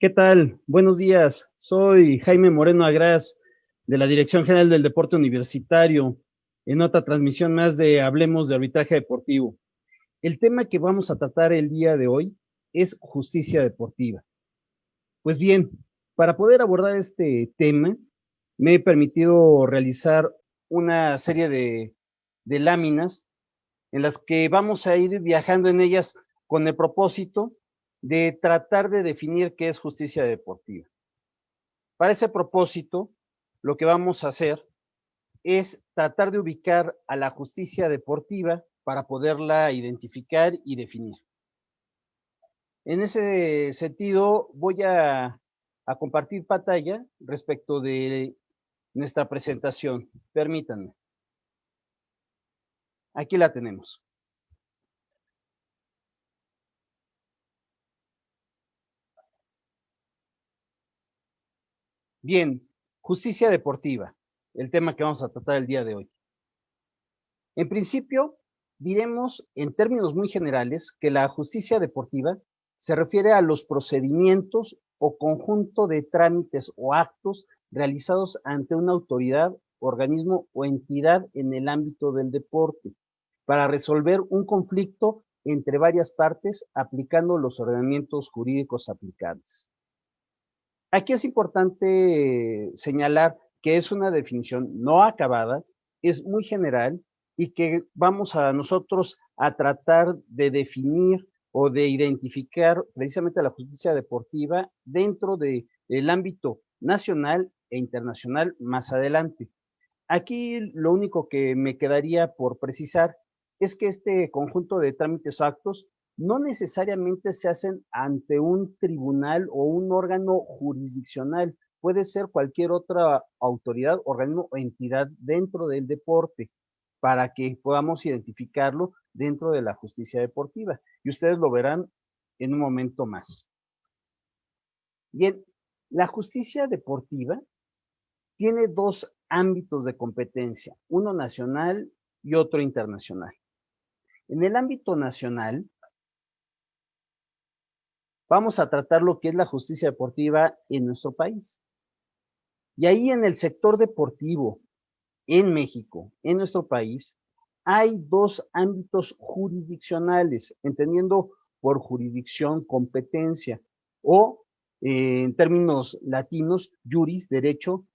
¿Qué tal? Buenos días. Soy Jaime Moreno Agraz, de la Dirección General del Deporte Universitario, en otra transmisión más de Hablemos de Arbitraje Deportivo. El tema que vamos a tratar el día de hoy es justicia deportiva. Pues bien, para poder abordar este tema, me he permitido realizar una serie de láminas en las que vamos a ir viajando en ellas con el propósito de tratar de definir qué es justicia deportiva. Para ese propósito, lo que vamos a hacer es tratar de ubicar a la justicia deportiva para poderla identificar y definir. En ese sentido, voy a compartir pantalla respecto de nuestra presentación. Permítanme. Aquí la tenemos. Bien, justicia deportiva, el tema que vamos a tratar el día de hoy. En principio, diremos en términos muy generales que la justicia deportiva se refiere a los procedimientos o conjunto de trámites o actos realizados ante una autoridad, organismo o entidad en el ámbito del deporte para resolver un conflicto entre varias partes aplicando los ordenamientos jurídicos aplicables. Aquí es importante señalar que es una definición no acabada, es muy general y que vamos a nosotros a tratar de definir o de identificar precisamente la justicia deportiva dentro del ámbito nacional e internacional más adelante. Aquí lo único que me quedaría por precisar es que este conjunto de trámites o actos no necesariamente se hacen ante un tribunal o un órgano jurisdiccional, puede ser cualquier otra autoridad, organismo o entidad dentro del deporte para que podamos identificarlo dentro de la justicia deportiva. Y ustedes lo verán en un momento más. Bien, la justicia deportiva tiene dos ámbitos de competencia, uno nacional y otro internacional. En el ámbito nacional, vamos a tratar lo que es la justicia deportiva en nuestro país. Y ahí en el sector deportivo, en México, en nuestro país, hay dos ámbitos jurisdiccionales, entendiendo por jurisdicción competencia o en términos latinos, juris, derecho,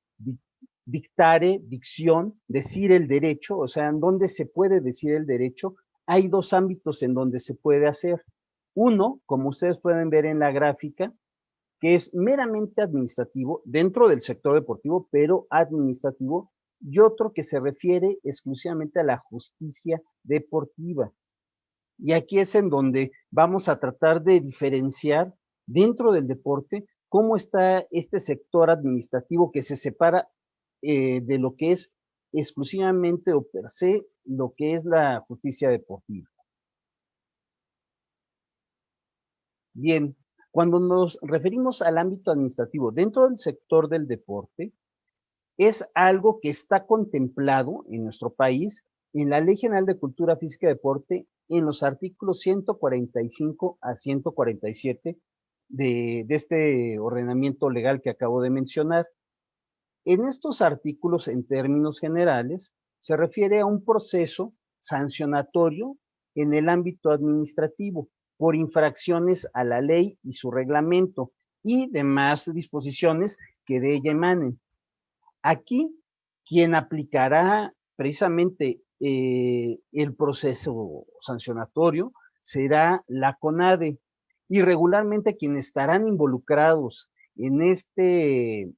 dictare, dicción, decir el derecho, o sea, en donde se puede decir el derecho, hay dos ámbitos en donde se puede hacer. Uno, como ustedes pueden ver en la gráfica, que es meramente administrativo dentro del sector deportivo, pero administrativo, y otro que se refiere exclusivamente a la justicia deportiva. Y aquí es en donde vamos a tratar de diferenciar dentro del deporte cómo está este sector administrativo que se separa de lo que es exclusivamente o per se lo que es la justicia deportiva. Bien, cuando nos referimos al ámbito administrativo dentro del sector del deporte, es algo que está contemplado en nuestro país en la Ley General de Cultura Física y Deporte en los artículos 145 a 147 de este ordenamiento legal que acabo de mencionar. En estos artículos, en términos generales, se refiere a un proceso sancionatorio en el ámbito administrativo por infracciones a la ley y su reglamento y demás disposiciones que de ella emanen. Aquí, quien aplicará precisamente el proceso sancionatorio será la CONADE y regularmente quienes estarán involucrados en este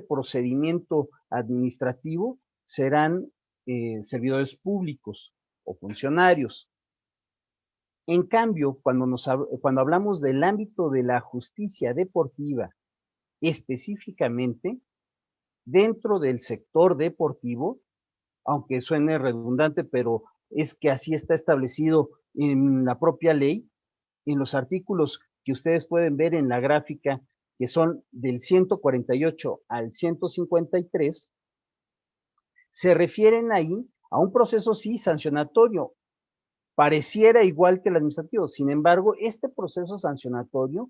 procedimiento administrativo serán servidores públicos o funcionarios. En cambio, cuando hablamos del ámbito de la justicia deportiva específicamente, dentro del sector deportivo, aunque suene redundante, pero es que así está establecido en la propia ley, en los artículos que ustedes pueden ver en la gráfica, que son del 148 al 153, se refieren ahí a un proceso sí sancionatorio, pareciera igual que el administrativo. Sin embargo, este proceso sancionatorio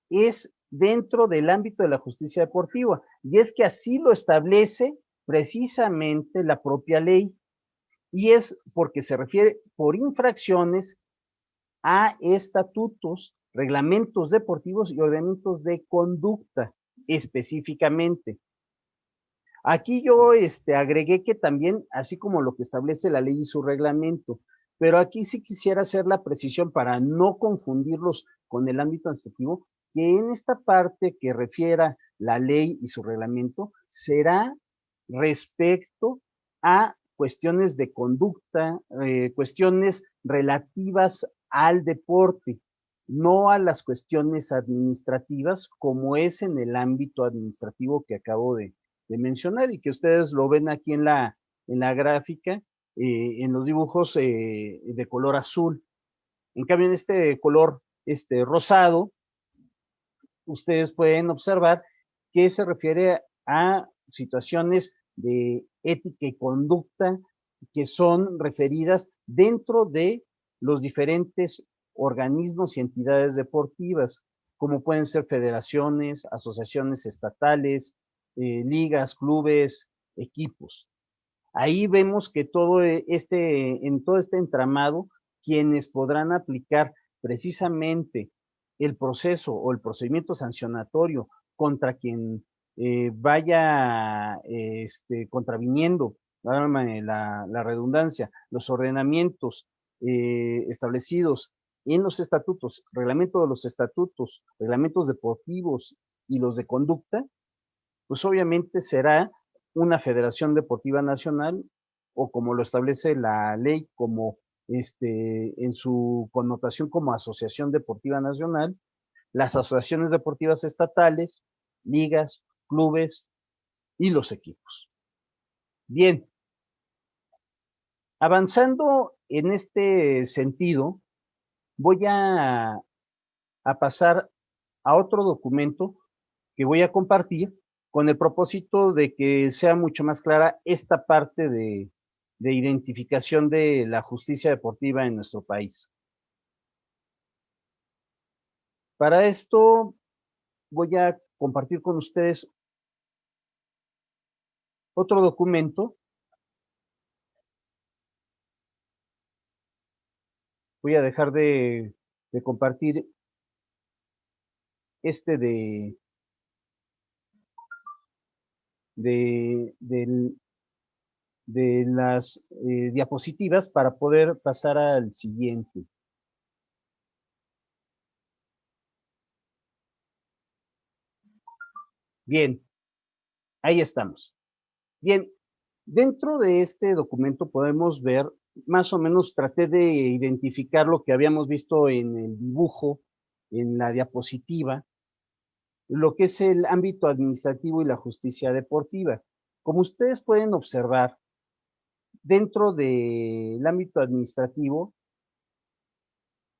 es dentro del ámbito de la justicia deportiva, y es que así lo establece precisamente la propia ley, y es porque se refiere por infracciones a estatutos, reglamentos deportivos y ordenamientos de conducta específicamente. Aquí yo agregué que también, así como lo que establece la ley y su reglamento, pero aquí sí quisiera hacer la precisión para no confundirlos con el ámbito administrativo, que en esta parte que refiera la ley y su reglamento será respecto a cuestiones de conducta, cuestiones relativas al deporte, no a las cuestiones administrativas como es en el ámbito administrativo que acabo de mencionar y que ustedes lo ven aquí en la gráfica, en los dibujos de color azul. En cambio, en este color rosado, ustedes pueden observar que se refiere a situaciones de ética y conducta que son referidas dentro de los diferentes organismos y entidades deportivas, como pueden ser federaciones, asociaciones estatales, ligas, clubes, equipos. Ahí vemos que en todo este entramado, quienes podrán aplicar precisamente el proceso o el procedimiento sancionatorio contra quien vaya contraviniendo, la redundancia, los ordenamientos establecidos en los estatutos, reglamento de los estatutos, reglamentos deportivos y los de conducta, pues obviamente será una federación deportiva nacional o como lo establece la ley como en su connotación como asociación deportiva nacional, las asociaciones deportivas estatales, ligas, clubes y los equipos. Bien, avanzando en este sentido, voy a pasar a otro documento que voy a compartir con el propósito de que sea mucho más clara esta parte de identificación de la justicia deportiva en nuestro país. Para esto voy a compartir con ustedes otro documento. Voy a dejar de compartir este de, del- de las diapositivas para poder pasar al siguiente. Bien, ahí estamos. Bien, dentro de este documento podemos ver, más o menos traté de identificar lo que habíamos visto en el dibujo, en la diapositiva, lo que es el ámbito administrativo y la justicia deportiva. Como ustedes pueden observar, dentro del ámbito administrativo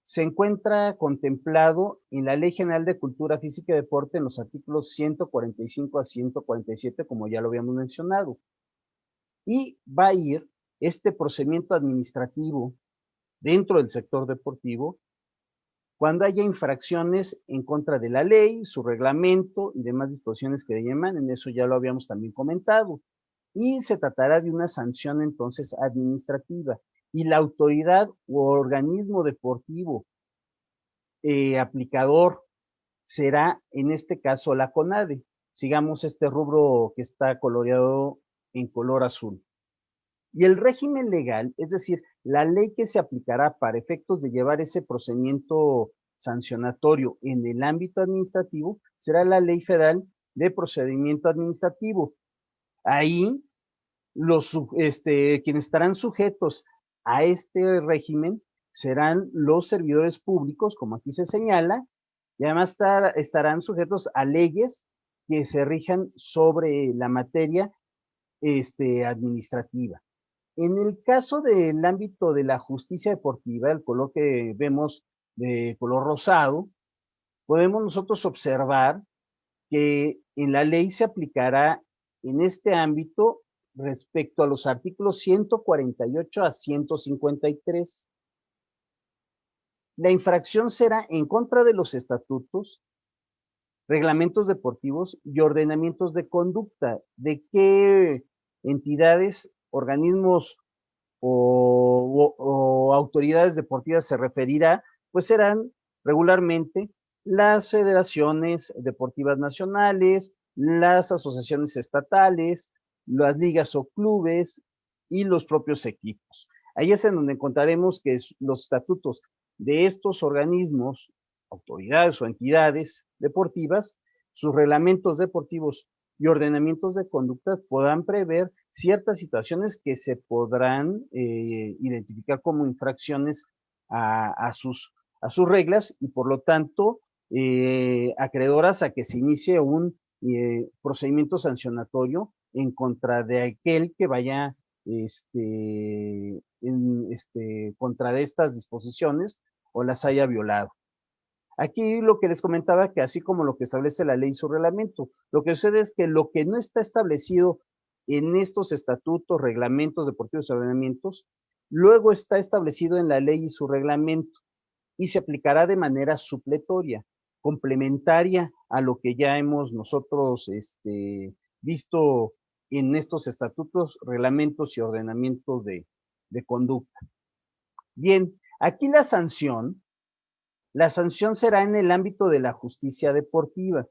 se encuentra contemplado en la Ley General de Cultura Física y Deporte en los artículos 145 a 147, como ya lo habíamos mencionado. Y va a ir este procedimiento administrativo dentro del sector deportivo cuando haya infracciones en contra de la ley, su reglamento y demás disposiciones que de emanen. Eso ya lo habíamos también comentado. Y se tratará de una sanción entonces administrativa. Y la autoridad u organismo deportivo aplicador será en este caso la CONADE. Sigamos este rubro que está coloreado en color azul. Y el régimen legal, es decir, la ley que se aplicará para efectos de llevar ese procedimiento sancionatorio en el ámbito administrativo, será la Ley Federal de Procedimiento Administrativo. Ahí, quienes estarán sujetos a este régimen serán los servidores públicos, como aquí se señala, y además estarán sujetos a leyes que se rijan sobre la materia administrativa. En el caso del ámbito de la justicia deportiva, el color que vemos de color rosado, podemos nosotros observar que en la ley se aplicará en este ámbito respecto a los artículos 148 a 153. La infracción será en contra de los estatutos, reglamentos deportivos y ordenamientos de conducta. ¿De qué entidades, organismos o autoridades deportivas se referirá? Pues serán regularmente las federaciones deportivas nacionales, las asociaciones estatales, las ligas o clubes y los propios equipos. Ahí es en donde encontraremos que los estatutos de estos organismos, autoridades o entidades deportivas, sus reglamentos deportivos y ordenamientos de conducta podrán prever ciertas situaciones que se podrán identificar como infracciones a sus reglas y por lo tanto acreedoras a que se inicie un procedimiento sancionatorio en contra de aquel que vaya contra de estas disposiciones o las haya violado. Aquí lo que les comentaba, que así como lo que establece la ley y su reglamento, lo que sucede es que lo que no está establecido en estos estatutos, reglamentos deportivos y ordenamientos, luego está establecido en la ley y su reglamento y se aplicará de manera supletoria, complementaria a lo que ya hemos nosotros visto en estos estatutos, reglamentos y ordenamientos de conducta. Bien, aquí la sanción será en el ámbito de la justicia deportiva,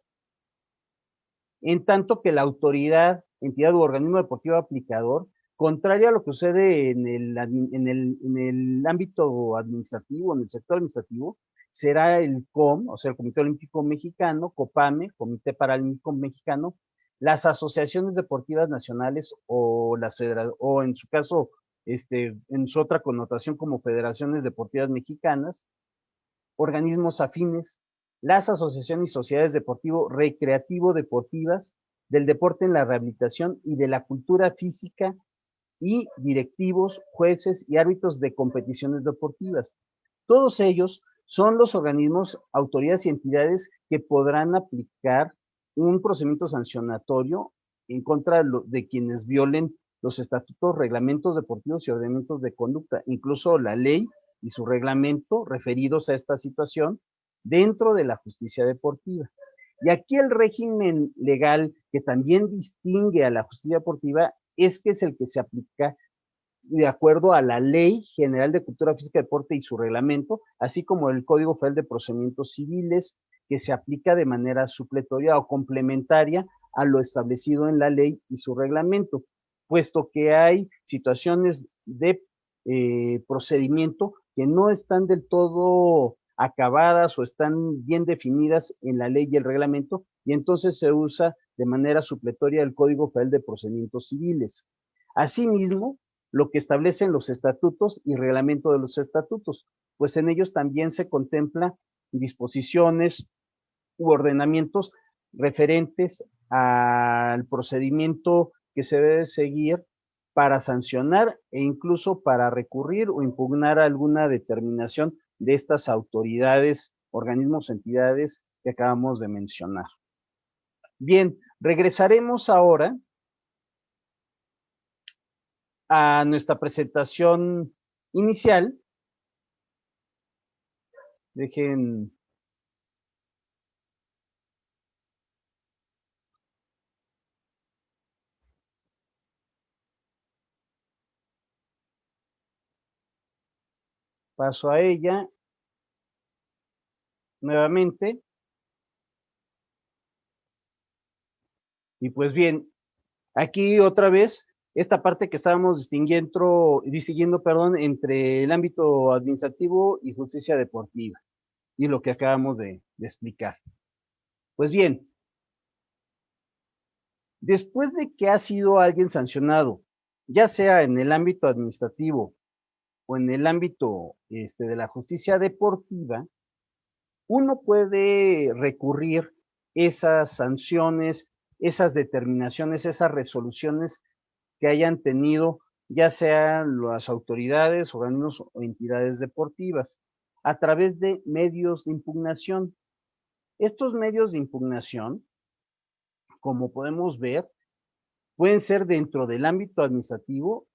en tanto que la autoridad, entidad u organismo deportivo aplicador, contrario a lo que sucede en el ámbito administrativo, en el sector administrativo, será el COM, o sea, el Comité Olímpico Mexicano, COPAME, Comité Paralímpico Mexicano, las asociaciones deportivas nacionales o o en su caso, en su otra connotación como federaciones deportivas mexicanas, organismos afines, las asociaciones y sociedades deportivo-recreativo-deportivas, del deporte en la rehabilitación y de la cultura física y directivos, jueces y árbitros de competiciones deportivas. Todos ellos son los organismos, autoridades y entidades que podrán aplicar un procedimiento sancionatorio en contra de quienes violen los estatutos, reglamentos deportivos y ordenamientos de conducta, incluso la ley y su reglamento referidos a esta situación dentro de la justicia deportiva. Y aquí el régimen legal que también distingue a la justicia deportiva es que es el que se aplica de acuerdo a la Ley General de Cultura Física y Deporte y su reglamento, así como el Código Federal de Procedimientos Civiles, que se aplica de manera supletoria o complementaria a lo establecido en la ley y su reglamento, puesto que hay situaciones de procedimiento que no están del todo acabadas o están bien definidas en la ley y el reglamento, y entonces se usa de manera supletoria el Código Federal de Procedimientos Civiles. Asimismo, lo que establecen los estatutos y reglamento de los estatutos, pues en ellos también se contempla disposiciones u ordenamientos referentes al procedimiento que se debe seguir para sancionar e incluso para recurrir o impugnar alguna determinación de estas autoridades, organismos, entidades que acabamos de mencionar. Bien, regresaremos ahora a nuestra presentación inicial. Dejen paso a ella nuevamente. Y pues bien, aquí otra vez, esta parte que estábamos distinguiendo, entre el ámbito administrativo y justicia deportiva, y lo que acabamos de explicar. Pues bien, después de que ha sido alguien sancionado, ya sea en el ámbito administrativo o en el ámbito de la justicia deportiva, uno puede recurrir esas sanciones, esas determinaciones, esas resoluciones que hayan tenido, ya sean las autoridades, organismos o entidades deportivas, a través de medios de impugnación. Estos medios de impugnación, como podemos ver, pueden ser dentro del ámbito administrativo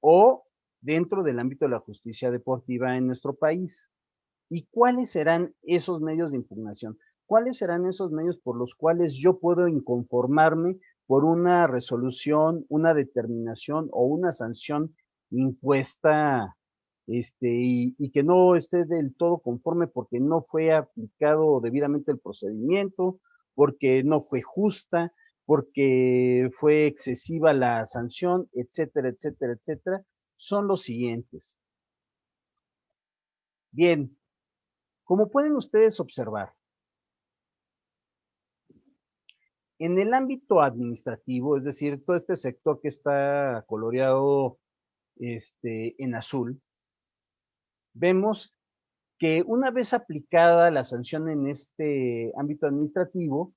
o dentro del ámbito de la justicia deportiva en nuestro país. ¿Y cuáles serán esos medios de impugnación? ¿cuáles serán esos medios por los cuales yo puedo inconformarme por una resolución, una determinación o una sanción impuesta, y que no esté del todo conforme porque no fue aplicado debidamente el procedimiento, porque no fue justa, porque fue excesiva la sanción, etcétera, etcétera, etcétera? Son los siguientes. Bien, como pueden ustedes observar, en el ámbito administrativo, es decir, todo este sector que está coloreado en azul, vemos que una vez aplicada la sanción en este ámbito administrativo,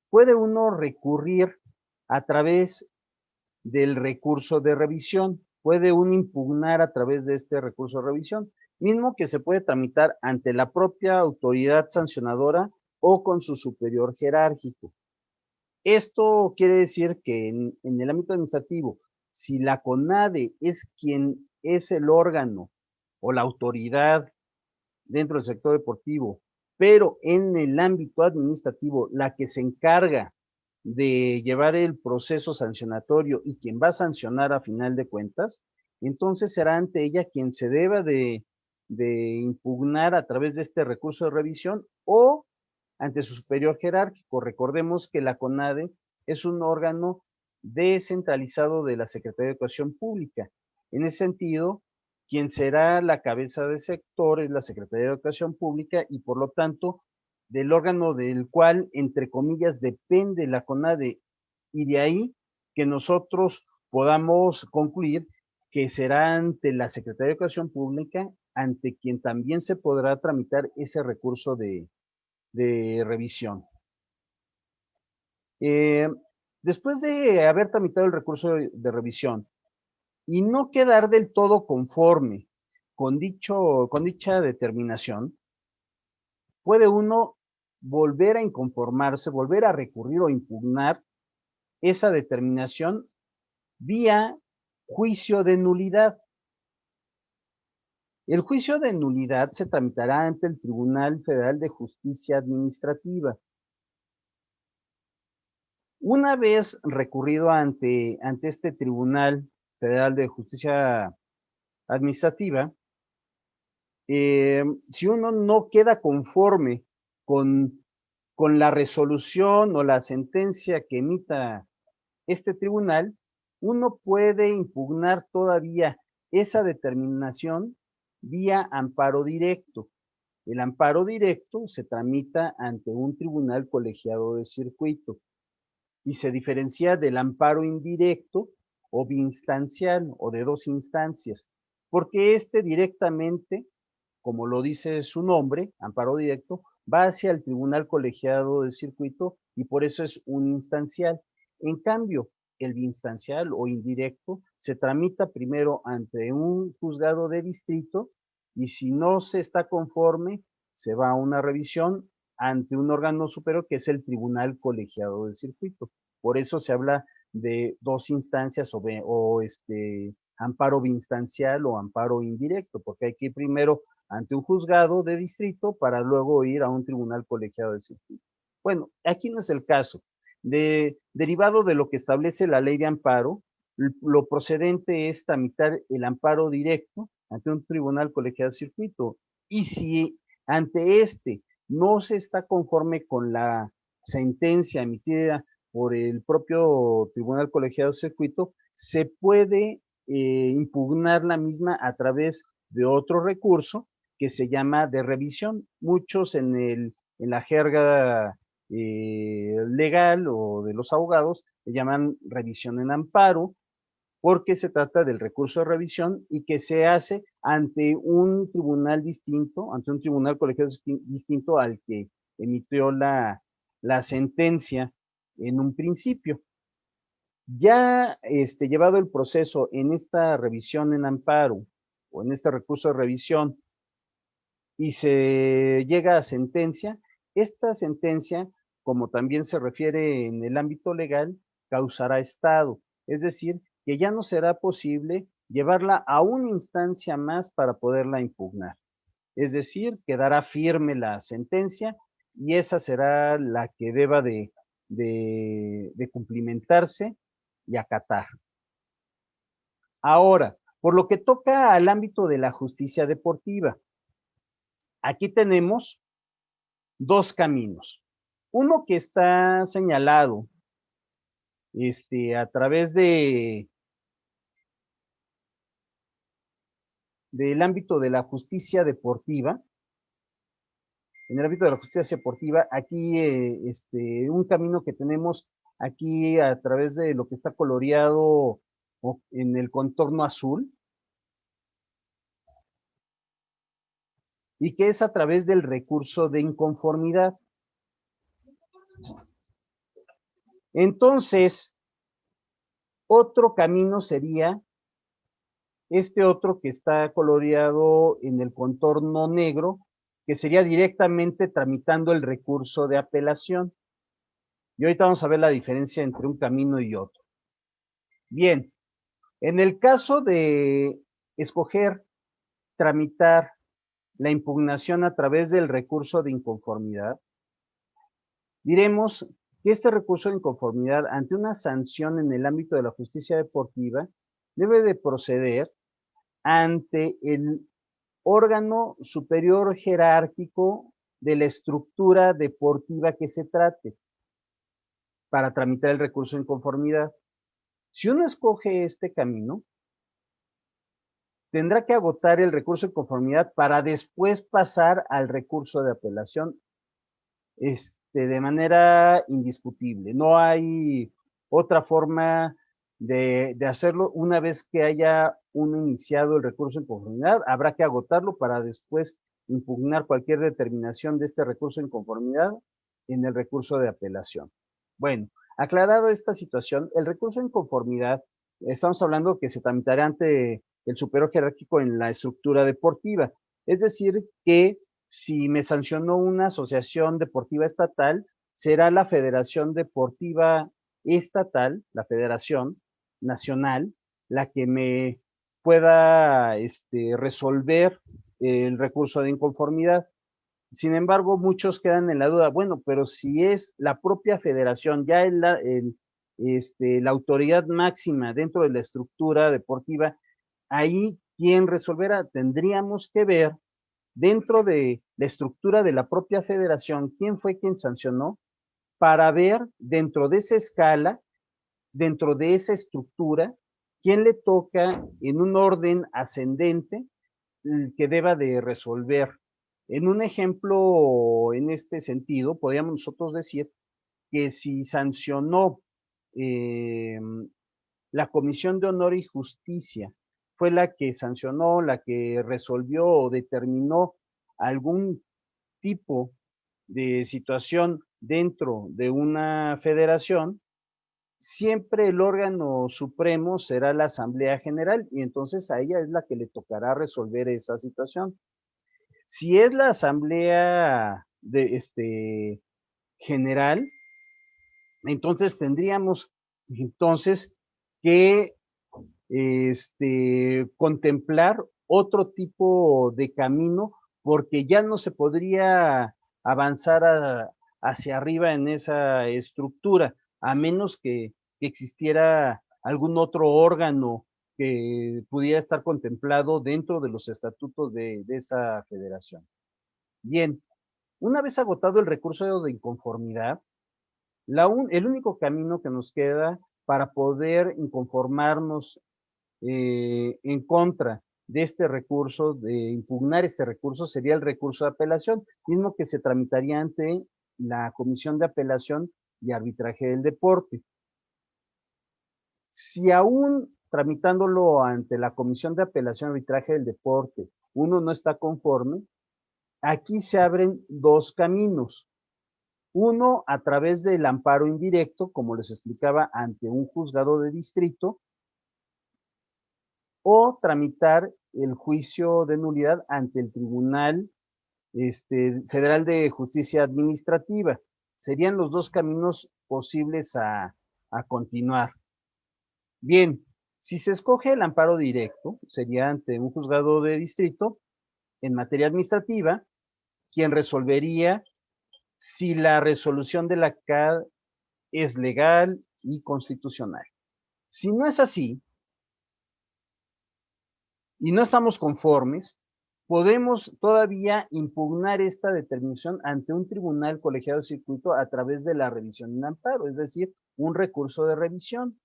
puede uno recurrir a través del recurso de revisión, puede uno impugnar a través de este recurso de revisión, mismo que se puede tramitar ante la propia autoridad sancionadora o con su superior jerárquico. Esto quiere decir que en el ámbito administrativo, si la CONADE es quien es el órgano o la autoridad dentro del sector deportivo, pero en el ámbito administrativo, la que se encarga de llevar el proceso sancionatorio y quien va a sancionar a final de cuentas, entonces será ante ella quien se deba de impugnar a través de este recurso de revisión o ante su superior jerárquico. Recordemos que la CONADE es un órgano descentralizado de la Secretaría de Educación Pública. En ese sentido, quien será la cabeza de sector es la Secretaría de Educación Pública y por lo tanto del órgano del cual, entre comillas, depende la CONADE, y de ahí que nosotros podamos concluir que será ante la Secretaría de Educación Pública ante quien también se podrá tramitar ese recurso de revisión. Eh, Después de haber tramitado el recurso de revisión y no quedar del todo conforme con dicha determinación, puede uno volver a inconformarse, volver a recurrir o impugnar esa determinación vía juicio de nulidad. El juicio de nulidad se tramitará ante el Tribunal Federal de Justicia Administrativa. Una vez recurrido ante este Tribunal Federal de Justicia Administrativa, si uno no queda conforme con, con la resolución o la sentencia que emita este tribunal, uno puede impugnar todavía esa determinación vía amparo directo. El amparo directo se tramita ante un tribunal colegiado de circuito y se diferencia del amparo indirecto o biinstancial o de dos instancias, porque este directamente, como lo dice su nombre, amparo directo, va hacia el tribunal colegiado de circuito y por eso es un instancial. En cambio, el biinstancial o indirecto se tramita primero ante un juzgado de distrito y si no se está conforme, se va a una revisión ante un órgano superior que es el tribunal colegiado de circuito. Por eso se habla de dos instancias amparo biinstancial o amparo indirecto, porque hay que ir primero ante un juzgado de distrito para luego ir a un tribunal colegiado de circuito. Bueno, aquí no es el caso. Derivado de lo que establece la ley de amparo, lo procedente es tramitar el amparo directo ante un tribunal colegiado de circuito. Y si ante este no se está conforme con la sentencia emitida por el propio tribunal colegiado de circuito, se puede impugnar la misma a través de otro recurso que se llama de revisión. Muchos en la jerga legal o de los abogados le llaman revisión en amparo, porque se trata del recurso de revisión y que se hace ante un tribunal distinto, ante un tribunal colegiado distinto al que emitió la sentencia en un principio. Ya llevado el proceso en esta revisión en amparo o en este recurso de revisión y se llega a sentencia, esta sentencia, como también se refiere en el ámbito legal, causará estado, es decir, que ya no será posible llevarla a una instancia más para poderla impugnar. Es decir, quedará firme la sentencia y esa será la que deba de cumplimentarse y acatar. Ahora, por lo que toca al ámbito de la justicia deportiva, aquí tenemos dos caminos. Uno que está señalado a través del ámbito de la justicia deportiva. En el ámbito de la justicia deportiva, aquí un camino que tenemos aquí a través de lo que está coloreado en el contorno azul, y que es a través del recurso de inconformidad. Entonces, otro camino sería este otro que está coloreado en el contorno negro, que sería directamente tramitando el recurso de apelación. Y ahorita vamos a ver la diferencia entre un camino y otro. Bien, en el caso de escoger tramitar la impugnación a través del recurso de inconformidad, diremos que este recurso de inconformidad ante una sanción en el ámbito de la justicia deportiva debe de proceder ante el órgano superior jerárquico de la estructura deportiva que se trate para tramitar el recurso de inconformidad. Si uno escoge este camino, tendrá que agotar el recurso de conformidad para después pasar al recurso de apelación de manera indiscutible. No hay otra forma de hacerlo. Una vez que haya uno iniciado el recurso de inconformidad, habrá que agotarlo para después impugnar cualquier determinación de este recurso de inconformidad en el recurso de apelación. Bueno, aclarado esta situación, el recurso de inconformidad, estamos hablando que se tramitará ante el superior jerárquico en la estructura deportiva. Es decir, que si me sancionó una asociación deportiva estatal, será la Federación Deportiva Estatal, la Federación Nacional, la que me pueda resolver el recurso de inconformidad. Sin embargo, muchos quedan en la duda, bueno, pero si es la propia federación, ya la autoridad máxima dentro de la estructura deportiva, ahí quién resolverá, tendríamos que ver dentro de la estructura de la propia federación quién fue quien sancionó para ver dentro de esa escala, dentro de esa estructura, quién le toca en un orden ascendente que deba de resolver. En un ejemplo en este sentido, podríamos nosotros decir que si sancionó la Comisión de Honor y Justicia, fue la que sancionó, la que resolvió o determinó algún tipo de situación dentro de una federación, siempre el órgano supremo será la Asamblea General y entonces a ella es la que le tocará resolver esa situación. Si es la Asamblea General, entonces tendríamos entonces que contemplar otro tipo de camino porque ya no se podría avanzar hacia arriba en esa estructura, a menos que existiera algún otro órgano que pudiera estar contemplado dentro de los estatutos de esa federación. Bien, una vez agotado el recurso de inconformidad, el único camino que nos queda para poder inconformarnos en contra de este recurso, de impugnar este recurso, sería el recurso de apelación, mismo que se tramitaría ante la Comisión de Apelación y Arbitraje del Deporte. Si aún tramitándolo ante la Comisión de Apelación y Arbitraje del Deporte, uno no está conforme, aquí se abren dos caminos. Uno, a través del amparo indirecto, como les explicaba, ante un juzgado de distrito, o tramitar el juicio de nulidad ante el Tribunal Federal de Justicia Administrativa. Serían los dos caminos posibles a continuar. Bien, si se escoge el amparo directo, sería ante un juzgado de distrito en materia administrativa, quien resolvería si la resolución de la CAD es legal y constitucional. Si no es así, y no estamos conformes, podemos todavía impugnar esta determinación ante un tribunal colegiado de circuito a través de la revisión en amparo, es decir, un recurso de revisión.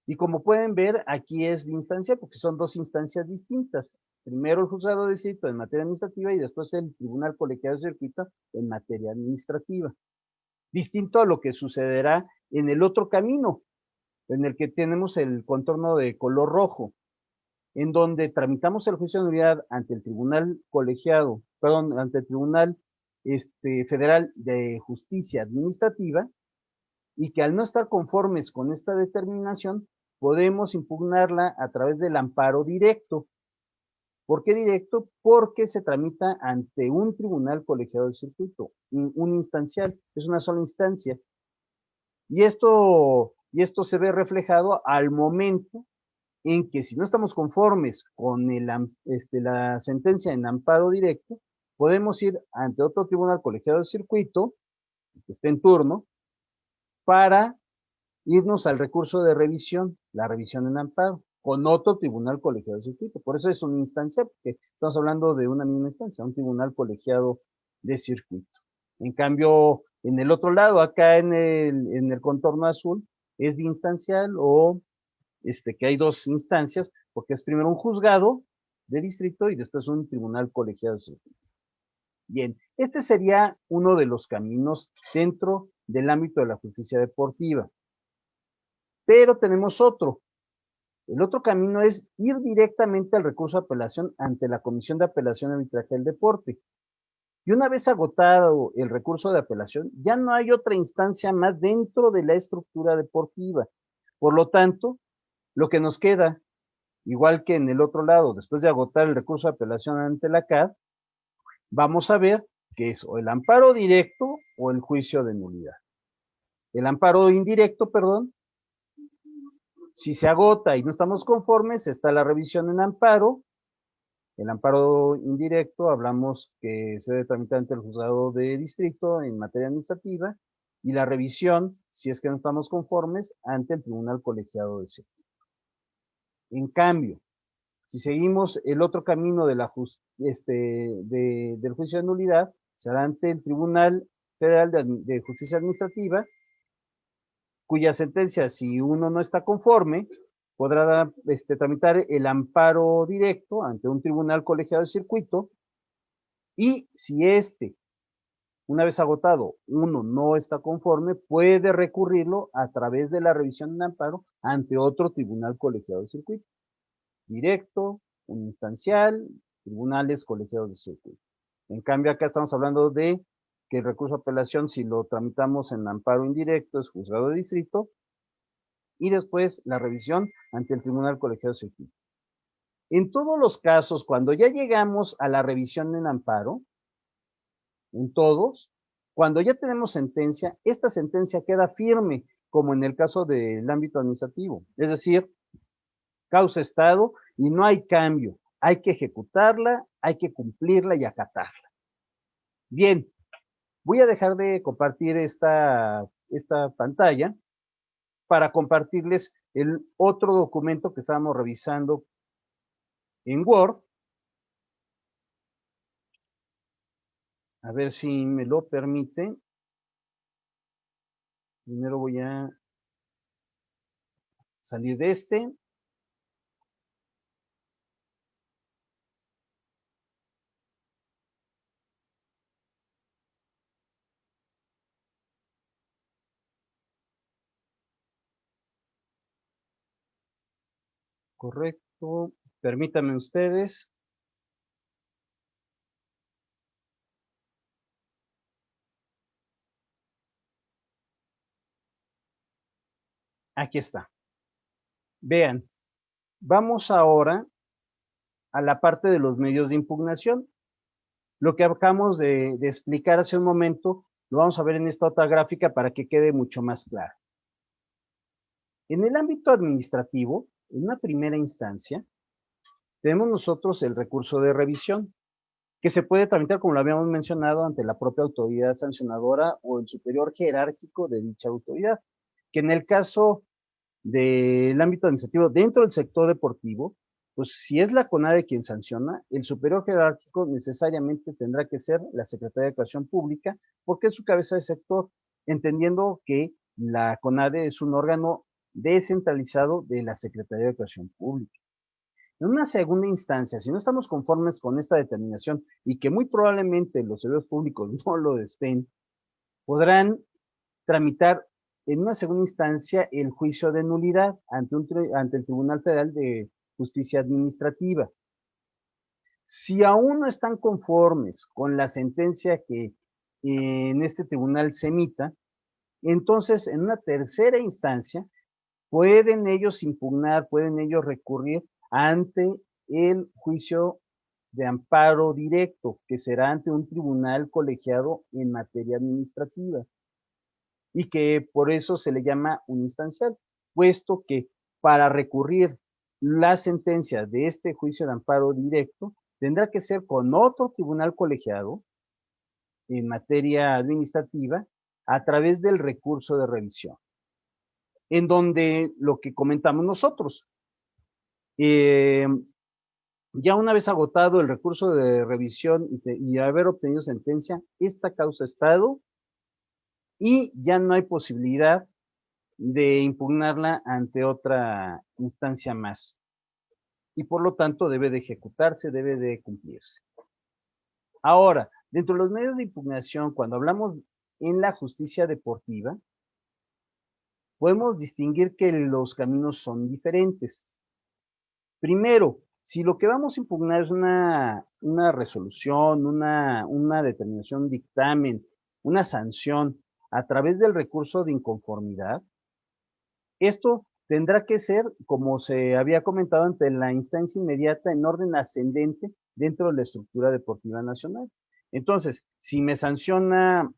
Y como pueden ver, aquí es instancia porque son dos instancias distintas. Primero el juzgado de distrito en materia administrativa y después el tribunal colegiado de circuito en materia administrativa. Distinto a lo que sucederá en el otro camino, en el que tenemos el contorno de color rojo, en donde tramitamos el juicio de nulidad ante el tribunal colegiado, perdón, ante el tribunal federal de justicia administrativa, y que al no estar conformes con esta determinación, podemos impugnarla a través del amparo directo. ¿Por qué directo? Porque se tramita ante un tribunal colegiado de circuito, un instancial, es una sola instancia. Y esto se ve reflejado al momento en que si no estamos conformes con la sentencia en amparo directo, podemos ir ante otro tribunal colegiado de circuito, que esté en turno, para irnos al recurso de revisión, la revisión en amparo, con otro tribunal colegiado de circuito. Por eso es una instancia, porque estamos hablando de una misma instancia, un tribunal colegiado de circuito. En cambio, en el otro lado, acá en el contorno azul, es biinstancial o que hay dos instancias, porque es primero un juzgado de distrito y después un tribunal colegiado de circuito. Bien, este sería uno de los caminos dentro del ámbito de la justicia deportiva. Pero tenemos otro. El otro camino es ir directamente al recurso de apelación ante la Comisión de Apelación y Arbitraje del Deporte. Y una vez agotado el recurso de apelación, ya no hay otra instancia más dentro de la estructura deportiva. Por lo tanto, lo que nos queda, igual que en el otro lado, después de agotar el recurso de apelación ante la CAD, vamos a ver que es o el amparo directo o el juicio de nulidad. El amparo indirecto, perdón, si se agota y no estamos conformes, está la revisión en amparo. El amparo indirecto, hablamos que se debe tramitar ante el juzgado de distrito en materia administrativa, y la revisión, si es que no estamos conformes, ante el tribunal colegiado de circuito. En cambio, si seguimos el otro camino de del juicio de nulidad, será ante el Tribunal Federal de Justicia Administrativa, cuya sentencia, si uno no está conforme, podrá tramitar el amparo directo ante un tribunal colegiado de circuito, y si una vez agotado, uno no está conforme, puede recurrirlo a través de la revisión en amparo ante otro tribunal colegiado de circuito. Directo, instancial, tribunales colegiados de circuito. En cambio, acá estamos hablando de que el recurso de apelación, si lo tramitamos en amparo indirecto, es juzgado de distrito, y después la revisión ante el tribunal colegiado de circuito. En todos los casos, cuando ya llegamos a la revisión en amparo, en todos, cuando ya tenemos sentencia, esta sentencia queda firme, como en el caso del ámbito administrativo. Es decir, causa estado y no hay cambio. Hay que ejecutarla, hay que cumplirla y acatarla. Bien, voy a dejar de compartir esta pantalla para compartirles el otro documento que estábamos revisando en Word. A ver si me lo permite. Primero voy a salir de este. Correcto. Permítanme ustedes. Aquí está. Vean, vamos ahora a la parte de los medios de impugnación. Lo que acabamos de explicar hace un momento, lo vamos a ver en esta otra gráfica para que quede mucho más claro. En el ámbito administrativo, en una primera instancia, tenemos nosotros el recurso de revisión. que se puede tramitar, como lo habíamos mencionado, ante la propia autoridad sancionadora o el superior jerárquico de dicha autoridad, que en el caso del ámbito administrativo dentro del sector deportivo, pues si es la CONADE quien sanciona, el superior jerárquico necesariamente tendrá que ser la Secretaría de Educación Pública, porque es su cabeza de sector, entendiendo que la CONADE es un órgano descentralizado de la Secretaría de Educación Pública. En una segunda instancia, si no estamos conformes con esta determinación y que muy probablemente los servidores públicos no lo estén, podrán tramitar en una segunda instancia el juicio de nulidad ante el Tribunal Federal de Justicia Administrativa. Si aún no están conformes con la sentencia que en este tribunal se emita, entonces en una tercera instancia pueden ellos impugnar, pueden ellos recurrir ante el juicio de amparo directo, que será ante un tribunal colegiado en materia administrativa, y que por eso se le llama uninstancial, puesto que para recurrir la sentencia de este juicio de amparo directo tendrá que ser con otro tribunal colegiado en materia administrativa a través del recurso de revisión, en donde lo que comentamos nosotros, ya una vez agotado el recurso de revisión y haber obtenido sentencia, esta causa estado y ya no hay posibilidad de impugnarla ante otra instancia más. Y por lo tanto debe de ejecutarse, debe de cumplirse. Ahora, dentro de los medios de impugnación, cuando hablamos en la justicia deportiva, podemos distinguir que los caminos son diferentes. Primero, si lo que vamos a impugnar es una resolución, una determinación, un dictamen, una sanción a través del recurso de inconformidad, esto tendrá que ser, como se había comentado, ante la instancia inmediata en orden ascendente dentro de la estructura deportiva nacional. Entonces, si me sanciona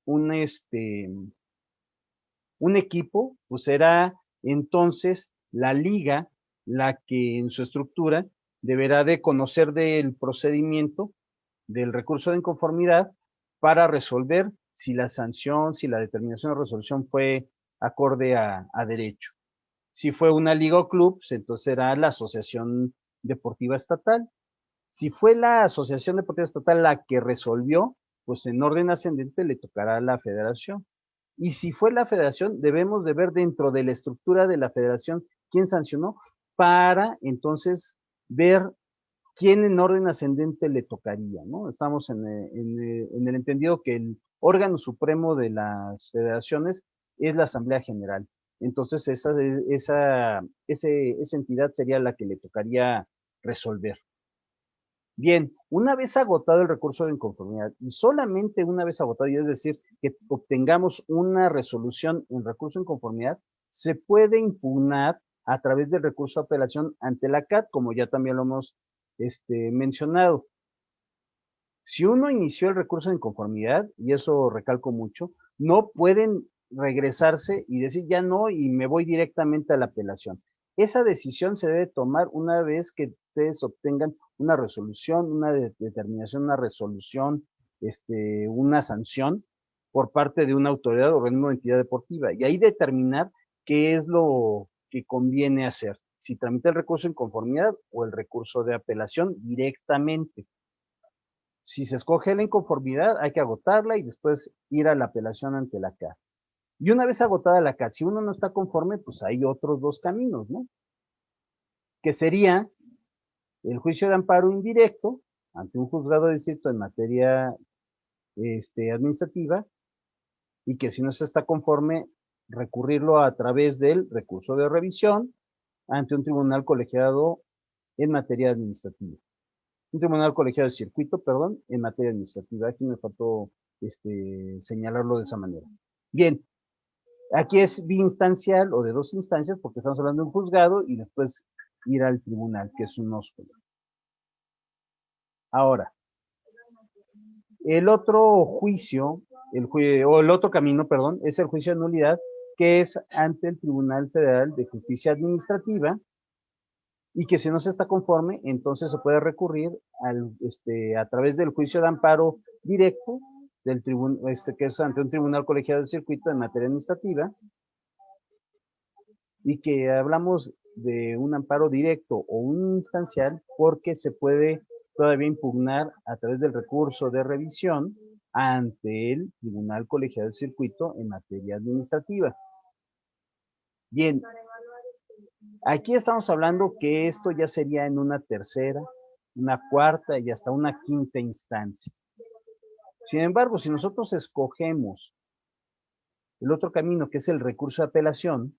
un, un equipo, pues será entonces la liga la que en su estructura deberá de conocer del procedimiento del recurso de inconformidad para resolver si la sanción, si la determinación de resolución fue acorde a derecho. Si fue una liga o club, pues entonces será la Asociación Deportiva Estatal. Si fue la Asociación Deportiva Estatal la que resolvió, pues en orden ascendente le tocará a la federación. Y si fue la federación, debemos de ver dentro de la estructura de la federación quién sancionó para entonces ver quién en orden ascendente le tocaría, ¿no? Estamos en el entendido que el órgano supremo de las federaciones es la Asamblea General. Entonces, esa entidad sería la que le tocaría resolver. Bien, una vez agotado el recurso de inconformidad y solamente una vez agotado, y es decir, que obtengamos una resolución en recurso de inconformidad, se puede impugnar a través del recurso de apelación ante la CAT, como ya también lo hemos mencionado. Si uno inició el recurso de inconformidad, y eso recalco mucho, no pueden regresarse y decir ya no y me voy directamente a la apelación. Esa decisión se debe tomar una vez que ustedes obtengan una resolución, una determinación, una resolución, una sanción por parte de una autoridad o organismo de entidad deportiva y ahí determinar qué es lo que conviene hacer, si tramita el recurso de inconformidad o el recurso de apelación directamente. Si se escoge la inconformidad, hay que agotarla y después ir a la apelación ante la CAT. Y una vez agotada la CAT, si uno no está conforme, pues hay otros dos caminos, ¿no? Que sería el juicio de amparo indirecto ante un juzgado de distrito en materia administrativa y que si no se está conforme, recurrirlo a través del recurso de revisión ante un tribunal colegiado en materia administrativa. Un tribunal colegiado de circuito, perdón, en materia administrativa. Aquí me faltó señalarlo de esa manera. Bien, aquí es biinstancial o de dos instancias porque estamos hablando de un juzgado y después ir al tribunal, que es un ósculo. Ahora, el otro juicio, o el otro camino, perdón, es el juicio de nulidad, que es ante el Tribunal Federal de Justicia Administrativa y que si no se está conforme, entonces se puede recurrir a través del juicio de amparo directo del que es ante un tribunal colegiado de circuito en materia administrativa, y que hablamos de un amparo directo o un instancial porque se puede todavía impugnar a través del recurso de revisión ante el tribunal colegiado de circuito en materia administrativa. Bien, aquí estamos hablando que esto ya sería en una tercera, una cuarta y hasta una quinta instancia. Sin embargo, si nosotros escogemos el otro camino, que es el recurso de apelación,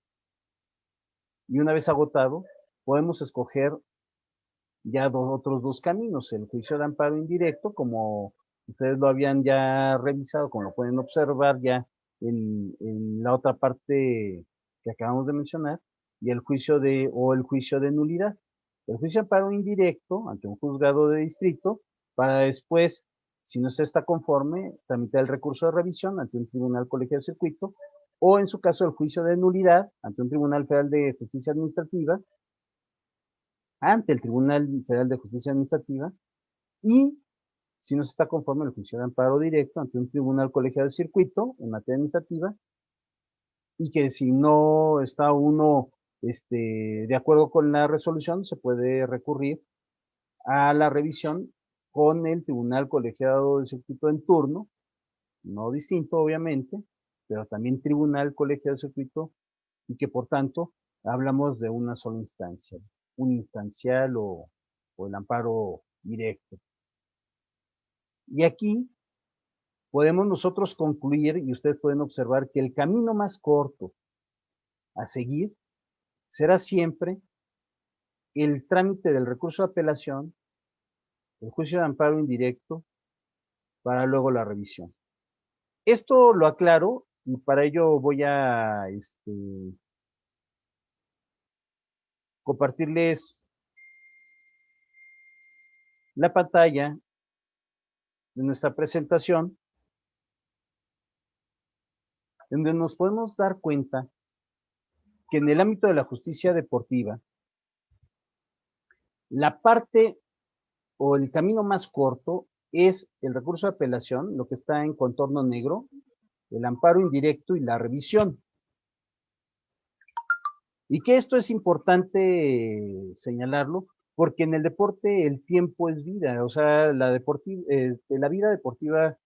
y una vez agotado, podemos escoger ya otros dos caminos, el juicio de amparo indirecto, como ustedes lo habían ya revisado, como lo pueden observar ya en la otra parte que acabamos de mencionar, y el juicio de nulidad. El juicio de amparo indirecto ante un juzgado de distrito, para después, si no se está conforme, tramitar el recurso de revisión ante un tribunal colegiado de circuito, o en su caso el juicio de nulidad ante un tribunal federal de justicia administrativa, ante el Tribunal Federal de Justicia Administrativa, y si no se está conforme el juicio de amparo directo ante un tribunal colegiado de circuito en materia administrativa, y que si no está uno de acuerdo con la resolución, se puede recurrir a la revisión con el tribunal colegiado de circuito en turno, no distinto obviamente, pero también tribunal colegiado de circuito, y que por tanto hablamos de una sola instancia, un instancial o el amparo directo. Y aquí podemos nosotros concluir, y ustedes pueden observar, que el camino más corto a seguir será siempre el trámite del recurso de apelación, el juicio de amparo indirecto, para luego la revisión. Esto lo aclaro y para ello voy a compartirles la pantalla de nuestra presentación, donde nos podemos dar cuenta que en el ámbito de la justicia deportiva, la parte o el camino más corto es el recurso de apelación, lo que está en contorno negro, el amparo indirecto y la revisión. Y que esto es importante señalarlo, porque en el deporte el tiempo es vida, o sea, la vida deportiva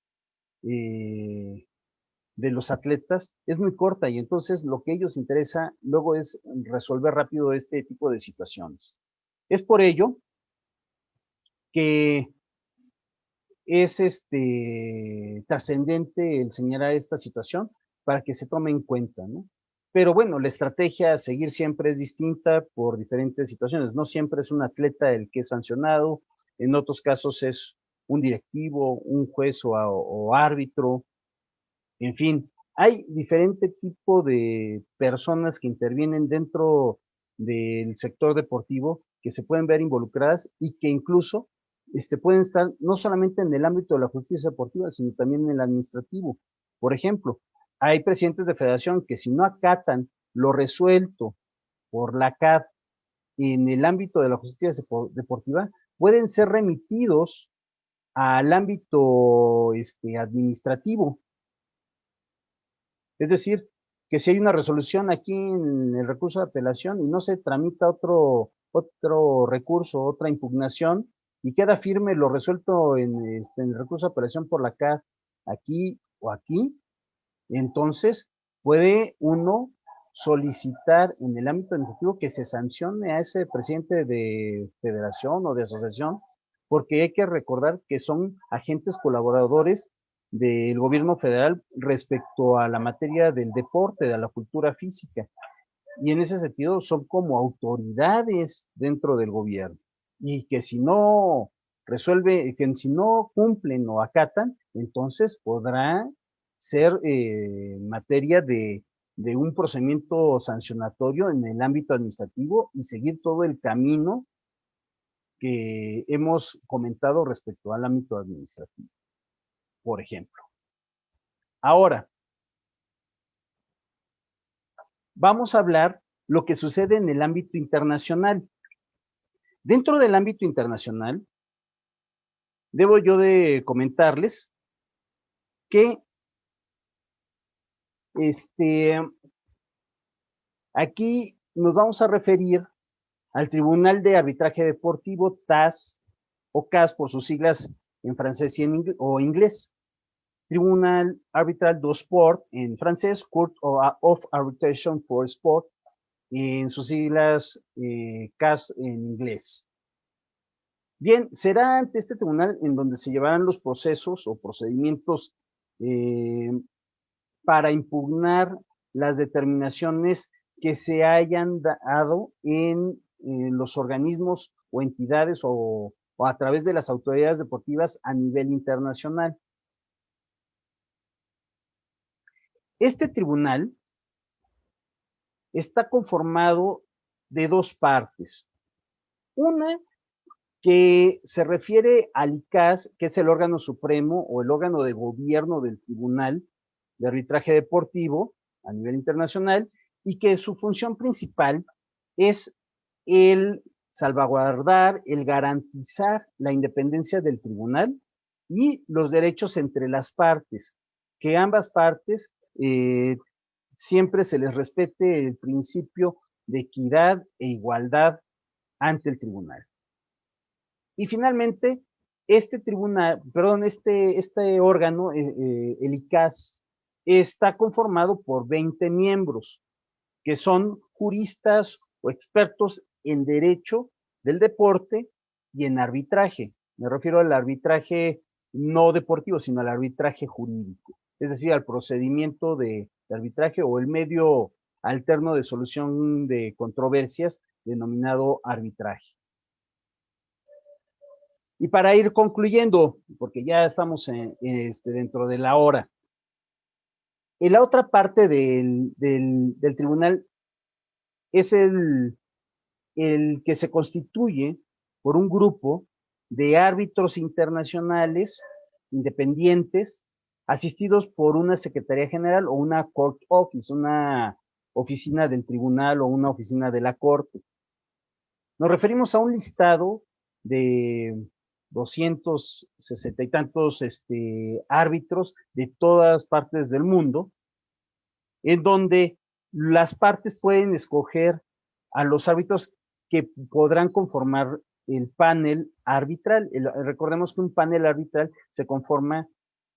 de los atletas es muy corta, y entonces lo que a ellos interesa luego es resolver rápido este tipo de situaciones. Es por ello que es trascendente el señalar esta situación para que se tome en cuenta, ¿no? Pero bueno, la estrategia a seguir siempre es distinta por diferentes situaciones. No siempre es un atleta el que es sancionado, en otros casos es un directivo, un juez o árbitro, en fin, hay diferente tipo de personas que intervienen dentro del sector deportivo que se pueden ver involucradas y que incluso pueden estar no solamente en el ámbito de la justicia deportiva, sino también en el administrativo. Por ejemplo, hay presidentes de federación que si no acatan lo resuelto por la CAD en el ámbito de la justicia deportiva, pueden ser remitidos al ámbito administrativo. Es decir, que si hay una resolución aquí en el recurso de apelación y no se tramita otro recurso, otra impugnación, y queda firme lo resuelto en el recurso de apelación por la CAD aquí o aquí, entonces puede uno solicitar en el ámbito administrativo que se sancione a ese presidente de federación o de asociación, porque hay que recordar que son agentes colaboradores del gobierno federal respecto a la materia del deporte, de la cultura física, y en ese sentido son como autoridades dentro del gobierno, y que si no que si no cumplen o acatan, entonces podrá ser materia de un procedimiento sancionatorio en el ámbito administrativo y seguir todo el camino que hemos comentado respecto al ámbito administrativo, por ejemplo. Ahora, vamos a hablar lo que sucede en el ámbito internacional. Dentro del ámbito internacional, debo yo de comentarles que aquí nos vamos a referir al Tribunal de Arbitraje Deportivo, TAS o CAS por sus siglas en francés y o inglés. Tribunal Arbitral du Sport en francés, Court of Arbitration for Sport en sus siglas CAS en inglés. Bien, será ante este tribunal en donde se llevarán los procesos o procedimientos para impugnar las determinaciones que se hayan dado en los organismos o entidades o a través de las autoridades deportivas a nivel internacional. Este tribunal está conformado de dos partes. Una que se refiere al ICAS, que es el órgano supremo o el órgano de gobierno del Tribunal de Arbitraje Deportivo a nivel internacional, y que su función principal es el salvaguardar, el garantizar la independencia del tribunal y los derechos entre las partes, que ambas partes siempre se les respete el principio de equidad e igualdad ante el tribunal. Y finalmente, este tribunal, perdón, este órgano, el ICAS, está conformado por 20 miembros, que son juristas o expertos en derecho del deporte y en arbitraje. Me refiero al arbitraje no deportivo, sino al arbitraje jurídico, es decir, al procedimiento de arbitraje o el medio alterno de solución de controversias denominado arbitraje. Y para ir concluyendo, porque ya estamos dentro de la hora, en la otra parte del tribunal es el que se constituye por un grupo de árbitros internacionales independientes, asistidos por una Secretaría General o una Court Office, una oficina del tribunal o una oficina de la Corte. Nos referimos a un listado de 260 y tantos árbitros de todas partes del mundo, en donde las partes pueden escoger a los árbitros que podrán conformar el panel arbitral. Recordemos que un panel arbitral se conforma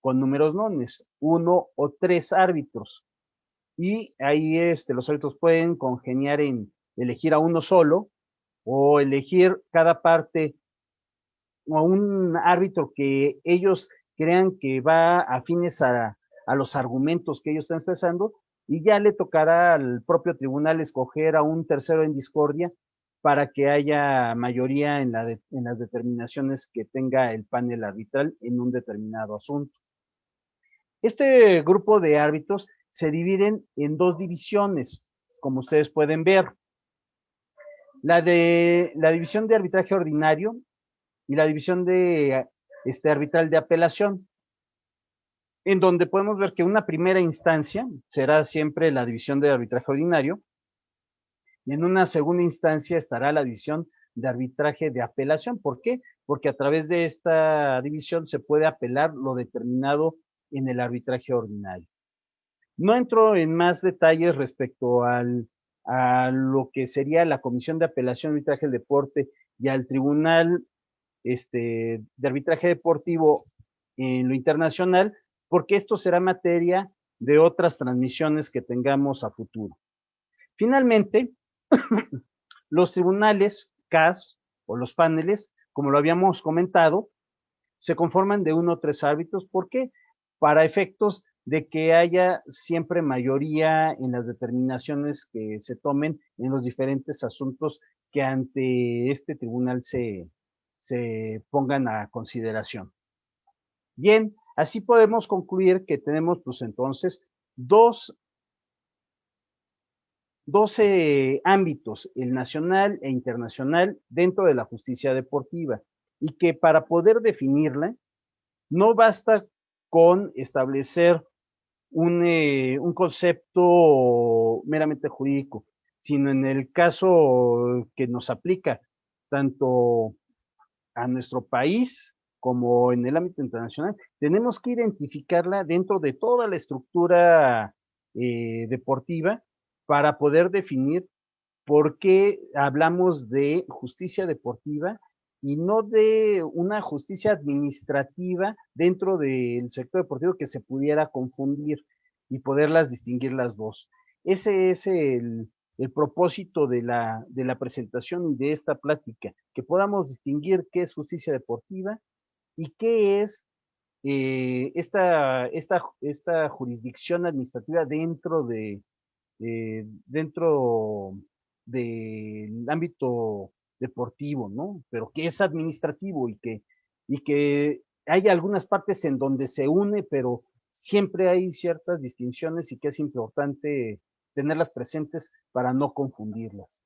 con números nones, 1 o 3 árbitros. Y ahí los árbitros pueden congeniar en elegir a uno solo o elegir cada parte o a un árbitro que ellos crean que va afines a los argumentos que ellos están expresando, y ya le tocará al propio tribunal escoger a un tercero en discordia para que haya mayoría en las determinaciones que tenga el panel arbitral en un determinado asunto. Este grupo de árbitros se dividen en dos divisiones, como ustedes pueden ver. La división de arbitraje ordinario y la división de arbitral de apelación, en donde podemos ver que una primera instancia será siempre la división de arbitraje ordinario, y en una segunda instancia estará la división de arbitraje de apelación. ¿Por qué? Porque a través de esta división se puede apelar lo determinado en el arbitraje ordinario. No entro en más detalles respecto a lo que sería la Comisión de Apelación, Arbitraje del Deporte y al Tribunal de Arbitraje Deportivo en lo internacional, porque esto será materia de otras transmisiones que tengamos a futuro. Finalmente, los tribunales CAS o los paneles, como lo habíamos comentado, se conforman de 1 o 3 árbitros. ¿Por qué? Para efectos de que haya siempre mayoría en las determinaciones que se tomen en los diferentes asuntos que ante este tribunal se pongan a consideración. Bien, así podemos concluir que tenemos pues entonces 12 ámbitos, el nacional e internacional, dentro de la justicia deportiva, y que para poder definirla no basta con establecer un concepto meramente jurídico, sino en el caso que nos aplica tanto a nuestro país como en el ámbito internacional, tenemos que identificarla dentro de toda la estructura deportiva para poder definir por qué hablamos de justicia deportiva y no de una justicia administrativa dentro del sector deportivo que se pudiera confundir y poderlas distinguir las dos. Ese es el propósito de la presentación y de esta plática, que podamos distinguir qué es justicia deportiva y qué es esta jurisdicción administrativa dentro del ámbito deportivo, ¿no? Pero que es administrativo y que hay algunas partes en donde se une, pero siempre hay ciertas distinciones y que es importante tenerlas presentes para no confundirlas.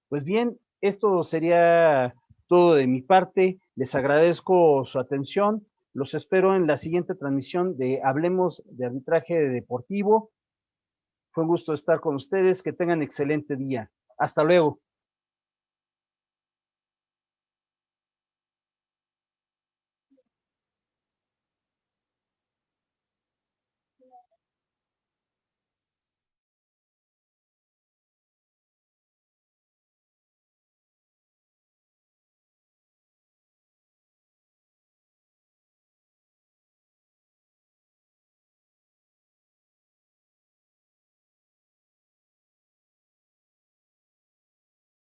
Pues bien, esto sería todo de mi parte. Les agradezco su atención. Los espero en la siguiente transmisión de Hablemos de Arbitraje Deportivo. Fue un gusto estar con ustedes. Que tengan excelente día. Hasta luego.